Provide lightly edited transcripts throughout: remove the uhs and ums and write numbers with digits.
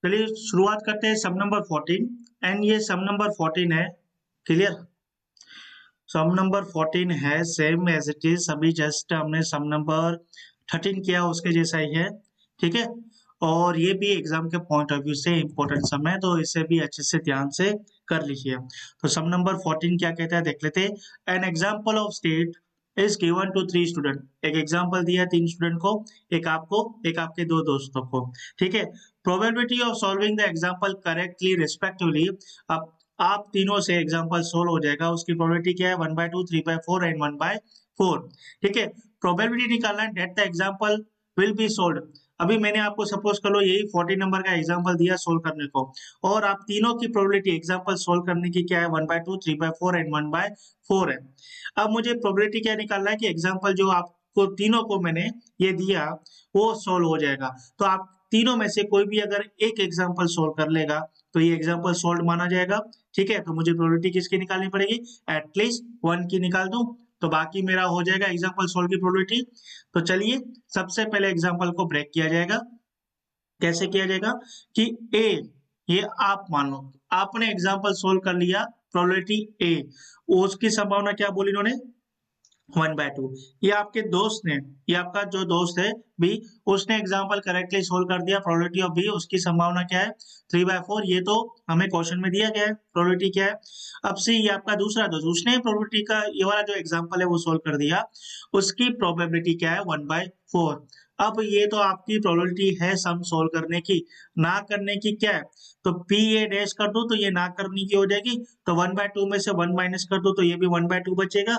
चलिए शुरुआत करते हैं सम नंबर 14 एंड ये सम नंबर 14 है। क्लियर। सम नंबर 14 है सेम एज इट इज, अभी जस्ट हमने सम नंबर 13 किया उसके जैसा ही है। ठीक है। और ये भी एग्जाम के पॉइंट ऑफ व्यू से इंपॉर्टेंट सम है, तो इसे भी अच्छे से ध्यान से कर लीजिए। तो सम नंबर 14 क्या कहता है देख लेते हैं। An example of state is given to 3 student. एक एग्जाम्पल दिया 3 स्टूडेंट को, एक आपको, एक आपके 2 दोस्तों को। ठीक है। Probability of solving the example correctly respectively. अब आप तीनों से एग्जाम्पल सोल्व हो जाएगा, उसकी प्रोबेबिलिटी क्या है 1/2, 3/4 एंड 1/4। ठीक है। प्रोबेबिलिटी निकालना है that the example will be solve. अभी मैंने आपको सपोज कर लो यही 14 नंबर का एग्जाम्पल दिया सोल्व करने को, और आप तीनों की प्रोबेबिलिटी एग्जाम्पल सोल्व करने की क्या है 1/2, 3/4 एंड 1/4 है। अब मुझे प्रोबेबिलिटी क्या निकालना है कि एग्जाम्पल जो आपको तीनों को मैंने ये दिया वो सोल्व हो जाएगा। तो आप तीनों में से कोई भी अगर एक एग्जाम्पल सोल्व कर लेगा तो ये एग्जाम्पल सोल्व माना जाएगा। ठीक है। तो मुझे प्रोबेबिलिटी किसकी निकालनी पड़ेगी, एटलीस्ट 1 की निकाल दूं तो बाकी मेरा हो जाएगा एग्जाम्पल सोल्व की प्रोबेबिलिटी। तो चलिए सबसे पहले एग्जाम्पल को ब्रेक किया जाएगा। कैसे किया जाएगा कि ए, ये आप मानो आपने एग्जाम्पल सोल्व कर लिया, प्रोबेबिलिटी ए, उसकी संभावना क्या बोली इन्होंने 1/2। ये आपके दोस्त ने, ये आपका जो दोस्त है बी, उसने एग्जाम्पल करेक्टली सोल्व कर दिया, प्रोबेबिलिटी ऑफ बी उसकी संभावना क्या है 3/4। ये तो हमें क्वेश्चन में दिया गया है प्रोबेबिलिटी क्या है। अब सी, ये आपका दूसरा दोस्त, उसने प्रोबेबिलिटी का ये वाला जो एग्जाम्पल है वो सोल्व कर दिया, उसकी प्रोबेबिलिटी क्या है 1/4। अब ये तो आपकी प्रोबेबिलिटी है सम सोल्व करने की, ना करने की क्या है, तो पी ए डैश कर दो तो ये ना करने की हो जाएगी, तो 1/2 में से 1 माइनस कर दो तो ये भी 1/2 बचेगा।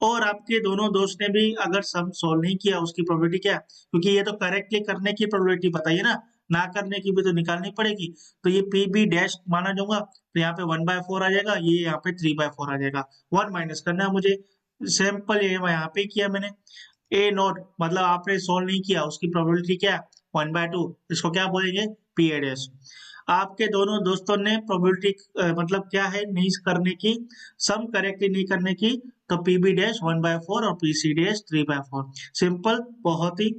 और आपके दोनों दोस्त ने भी अगर सम सोल्व नहीं किया उसकी प्रोबेबिलिटी क्या है, क्योंकि ये तो करेक्टली करने की प्रोबेबिलिटी बताइए ना करने की भी तो निकालनी पड़ेगी। तो ये पी बी डैश माना जाऊंगा, तो यहाँ पे 1/4 आ जाएगा, ये यहाँ पे 3/4 आ जाएगा। 1 माइनस करना है मुझे, सिंपल ये मैं यहाँ पे किया मैंने। ए नोट मतलब आपने सोल्व नहीं किया, उसकी प्रोबेबिलिटी क्या है 1/2, इसको क्या बोलेंगे पी ए डैश। आपके दोनों दोस्तों ने प्रोबेबिलिटी मतलब क्या है नहीं करने की, सम करेक्टली नहीं करने की, तो पी बी डैश 1/4 और पी सी डैश 3/4। सिंपल बहुत ही।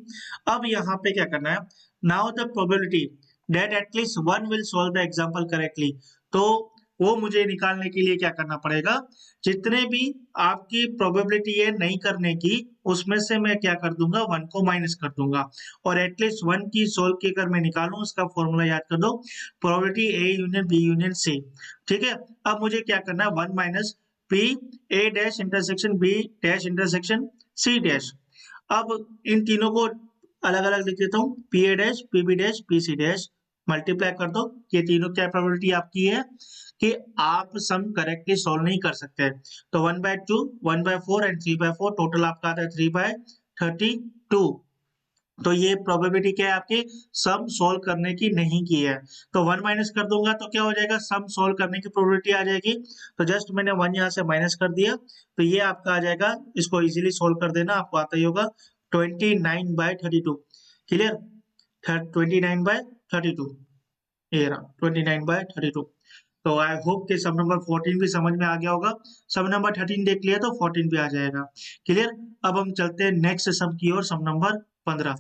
अब यहाँ पे क्या करना है, now the probability that at least one will solve the example correctly. तो वो मुझे निकालने के लिए क्या करना पड़ेगा, जितने भी आपकी प्रोबेबिलिटी है नहीं करने की, उसमें से मैं क्या कर दूंगा 1 को माइनस कर दूंगा, और एटलीस्ट 1 की सोल्व की अगर मैं निकालूं उसका फॉर्मूला याद कर दो, probability A union B union C. ठीक है। अब मुझे क्या करना है 1 minus P A dash intersection B dash intersection C dash. अब इन तीनों को अलग अलग लिख देता हूँ, P A dash P B dash P C dash, multiply कर दो। ये तीनों क्या प्रोबेबिलिटी आपकी है कि आप सम करेक्टली सोल्व नहीं कर सकते। तो 1/2, 1/4 एंड 3/4, टोटल आपका आता है 3/32। तो ये प्रोबेबिलिटी क्या है आपकी सम सोल्व करने की नहीं की है। तो 1 माइनस कर दूंगा तो क्या हो जाएगा, सम सोल्व करने की प्रोबेबिलिटी आ जाएगी। तो जस्ट मैंने 1 यहाँ से माइनस कर दिया, तो ये आपका आ जाएगा, इसको इजीली सोल्व कर देना आपको आता ही होगा 29/32। क्लियर। 29/32, ये रहा 29/32। तो आई होप कि सब नंबर 14 भी समझ में आ गया होगा। सब नंबर 13 देख लिया तो 14 भी आ जाएगा। क्लियर। अब हम चलते हैं नेक्स्ट सम की ओर, सम नंबर 15।